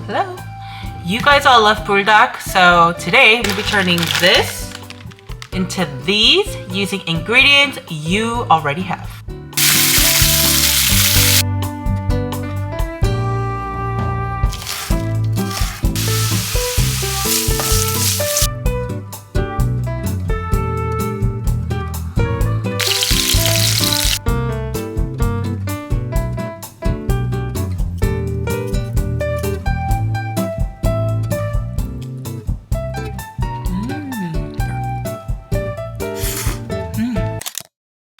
Hello. You guys all love buldak, so today we'll be turning this into these using ingredients you already have.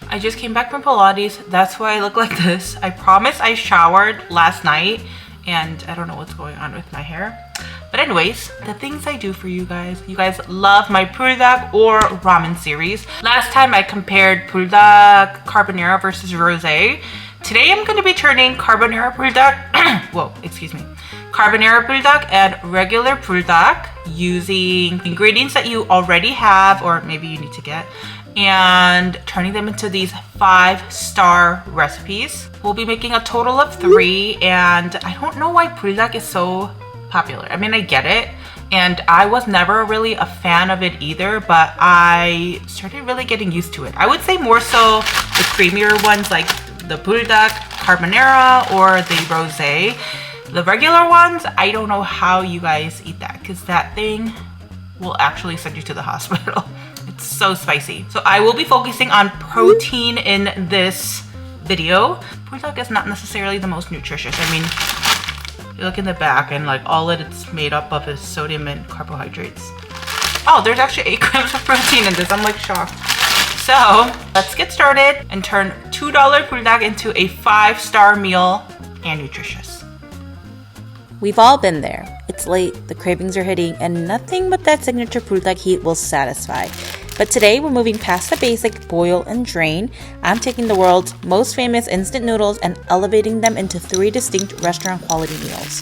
I just came back from Pilates, that's why I look like this. I promise I showered last night and I don't know what's going on with my hair. But anyways, the things I do for you guys love my buldak or ramen series. Last time I compared buldak carbonara versus rosé. Today I'm going to be turning carbonara buldak, whoa, excuse me, carbonara buldak and regular buldak using ingredients that you already have or maybe you need to get, and turning them into these 5-star recipes. We'll be making a total of 3, and I don't know why buldak is so popular. I mean, I get it, and I was never really a fan of it either, but I started really getting used to it. I would say more so the creamier ones like the buldak carbonara or the rosé. The regular ones, I don't know how you guys eat that, because that thing will actually send you to the hospital. It's so spicy. So I will be focusing on protein in this video. Buldak is not necessarily the most nutritious. I mean, you look in the back and like all that it's made up of is sodium and carbohydrates. Oh, there's actually 8 grams of protein in this. I'm like shocked. So let's get started and turn $2 buldak into a 5-star meal and nutritious. We've all been there. It's late, the cravings are hitting, and nothing but that signature buldak heat will satisfy. But today we're moving past the basic boil and drain. I'm taking the world's most famous instant noodles and elevating them into 3 distinct restaurant quality meals.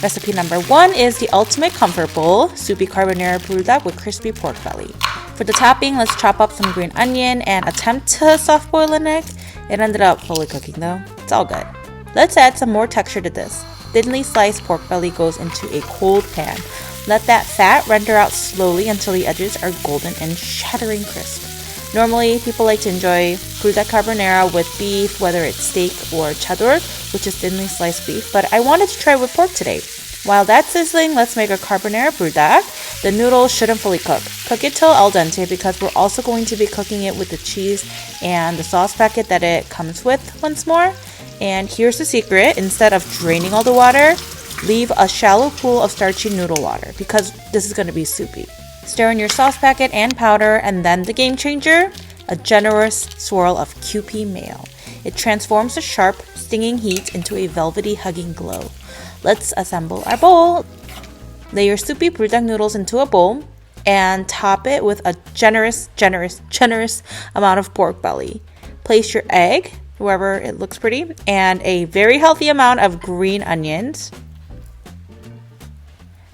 Recipe number 1 is the ultimate comfort bowl, Soupy carbonara buldak with crispy pork belly. For the topping, let's chop up some green onion and attempt to soft boil an egg. It ended up fully cooking though. It's all good. Let's add some more texture to this. Thinly sliced pork belly goes into a cold pan. Let that fat render out slowly until the edges are golden and shattering crisp. Normally, people like to enjoy buldak carbonara with beef, whether it's steak or cheddar, which is thinly sliced beef, but I wanted to try with pork today. While that's sizzling, let's make a carbonara buldak. The noodles shouldn't fully cook. Cook it till al dente because we're also going to be cooking it with the cheese and the sauce packet that it comes with once more. And here's the secret, instead of draining all the water, leave a shallow pool of starchy noodle water because this is going to be soupy. Stir in your sauce packet and powder, and then the game changer, a generous swirl of Kewpie mayo. It transforms the sharp, stinging heat into a velvety, hugging glow. Let's assemble our bowl. Lay your soupy buldak noodles into a bowl and top it with a generous amount of pork belly. Place your egg, wherever it looks pretty, and a very healthy amount of green onions.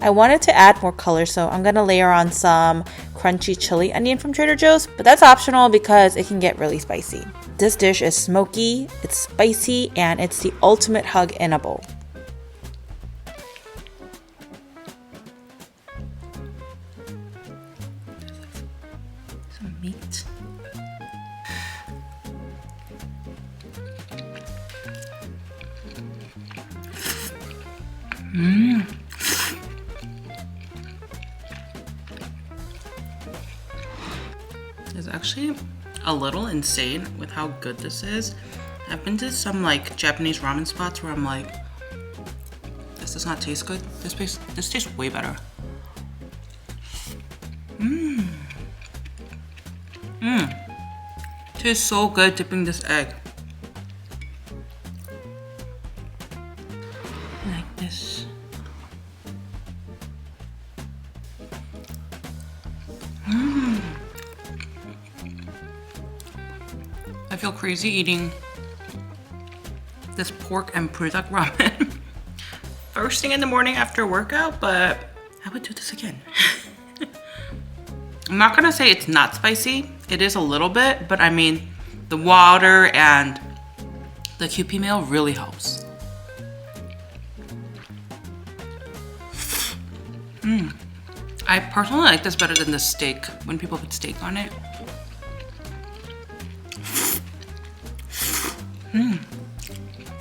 I wanted to add more color, so I'm going to layer on some crunchy chili onion from Trader Joe's, but that's optional because it can get really spicy. This dish is smoky, it's spicy, and it's the ultimate hug in a bowl. Some meat. It's actually a little insane with how good this is. I've been to some like Japanese ramen spots where I'm like, this does not taste good. This tastes way better. Tastes so good dipping this egg. Like this. I feel crazy eating this pork and buldak ramen first thing in the morning after a workout, but I would do this again. I'm not gonna say it's not spicy. It is a little bit, but I mean, the water and the Kewpie meal really helps. I personally like this better than the steak, when people put steak on it.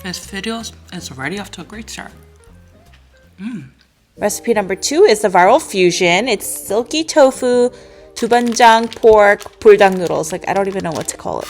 This video is already off to a great start. Recipe number 2 is the viral fusion. It's silky tofu, Doubanjiang pork, buldak noodles. Like, I don't even know what to call it.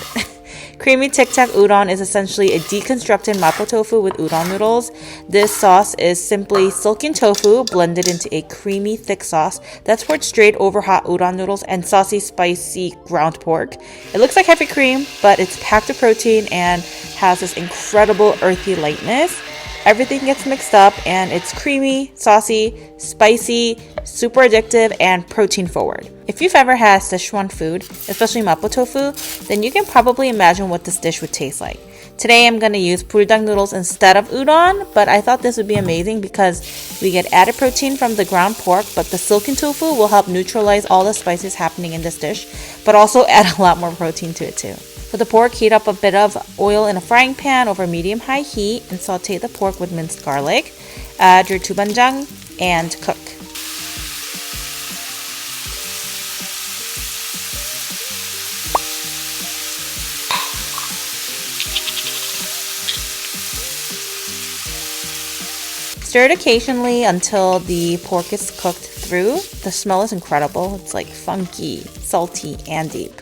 Creamy tic-tac udon is essentially a deconstructed mapo tofu with udon noodles. This sauce is simply silken tofu blended into a creamy, thick sauce that's poured straight over hot udon noodles and saucy, spicy ground pork. It looks like heavy cream, but it's packed with protein and has this incredible earthy lightness. Everything gets mixed up and it's creamy, saucy, spicy, super addictive, and protein forward. If you've ever had Sichuan food, especially mapo tofu, then you can probably imagine what this dish would taste like. Today I'm going to use buldak noodles instead of udon, but I thought this would be amazing because we get added protein from the ground pork, but the silken tofu will help neutralize all the spices happening in this dish, but also add a lot more protein to it too. For the pork, heat up a bit of oil in a frying pan over medium-high heat and saute the pork with minced garlic. Add your doubanjiang and cook. Stir it occasionally until the pork is cooked through. The smell is incredible. It's like funky, salty, and deep.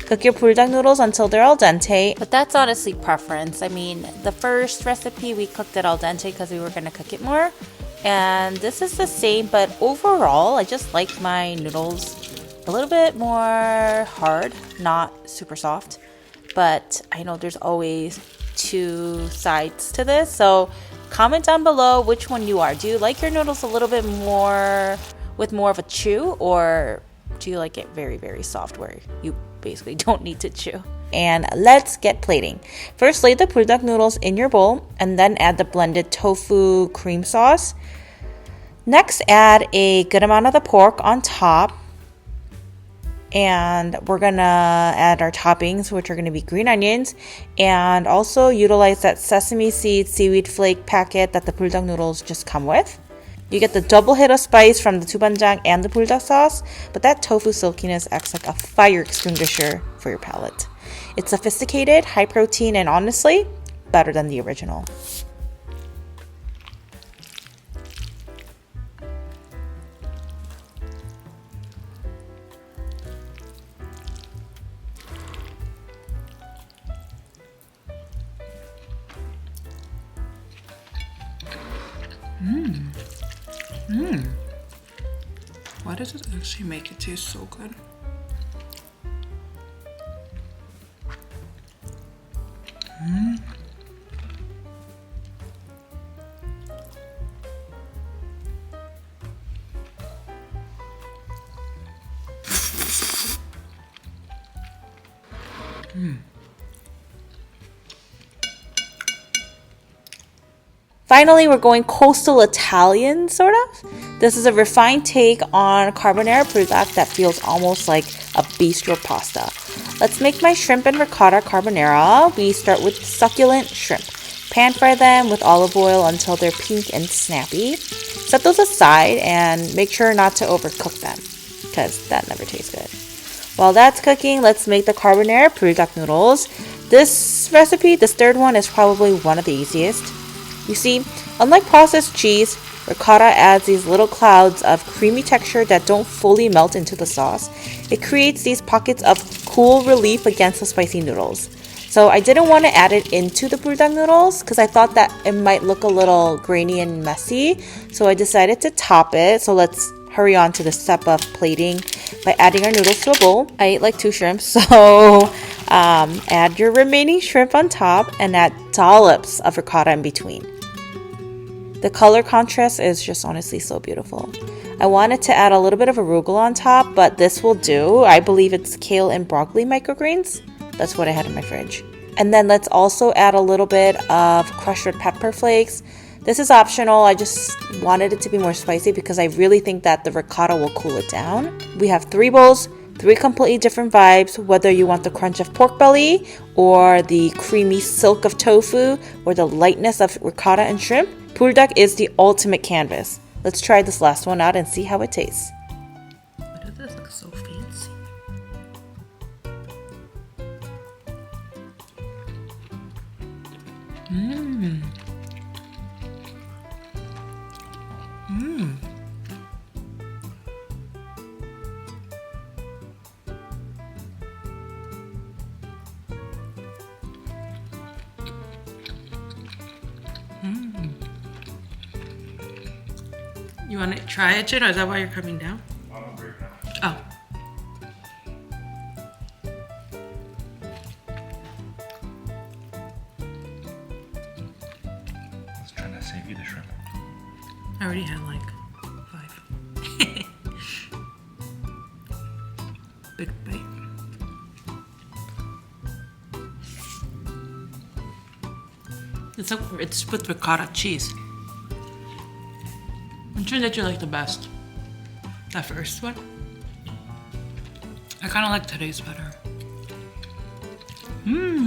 Cook your buldak noodles until they're al dente, but that's honestly preference. I mean, the first recipe we cooked it al dente because we were going to cook it more. And this is the same, but overall, I just like my noodles a little bit more hard, not super soft. But I know there's always two sides to this, so comment down below which one you are. Do you like your noodles a little bit more with more of a chew, or do you like it very, very soft where you basically don't need to chew? And let's get plating. First, lay the buldak noodles in your bowl and then add the blended tofu cream sauce. Next, add a good amount of the pork on top. And we're gonna add our toppings, which are gonna be green onions, and also utilize that sesame seed seaweed flake packet that the buldak noodles just come with. You get the double hit of spice from the doubanjiang and the buldak sauce, but that tofu silkiness acts like a fire extinguisher for your palate. It's sophisticated, high protein, and honestly, better than the original. Why does it actually make it taste so good? Finally, we're going coastal Italian, sort of. This is a refined take on carbonara buldak that feels almost like a bistro pasta. Let's make my shrimp and ricotta carbonara. We start with succulent shrimp. Pan fry them with olive oil until they're pink and snappy. Set those aside and make sure not to overcook them, because that never tastes good. While that's cooking, let's make the carbonara buldak noodles. This recipe, this third one, is probably one of the easiest. You see, unlike processed cheese, ricotta adds these little clouds of creamy texture that don't fully melt into the sauce. It creates these pockets of cool relief against the spicy noodles. So I didn't want to add it into the buldak noodles because I thought that it might look a little grainy and messy. So I decided to top it. So let's hurry on to the step of plating by adding our noodles to a bowl. I ate like 2 shrimp, so add your remaining shrimp on top and add dollops of ricotta in between. The color contrast is just honestly so beautiful. I wanted to add a little bit of arugula on top, but this will do. I believe it's kale and broccoli microgreens. That's what I had in my fridge. And then let's also add a little bit of crushed red pepper flakes. This is optional. I just wanted it to be more spicy because I really think that the ricotta will cool it down. We have 3 bowls, 3 completely different vibes, whether you want the crunch of pork belly or the creamy silk of tofu or the lightness of ricotta and shrimp. Buldak is the ultimate canvas. Let's try this last one out and see how it tastes. What does this look so fancy? Mmm. Mmm. You want to try it, Jin, or is that why you're coming down? I'm hungry now. Oh. I was trying to save you the shrimp. I already had like 5. Big bite. It's with ricotta cheese. Which one did you like the best? That first one? I kind of like today's better. Mmm.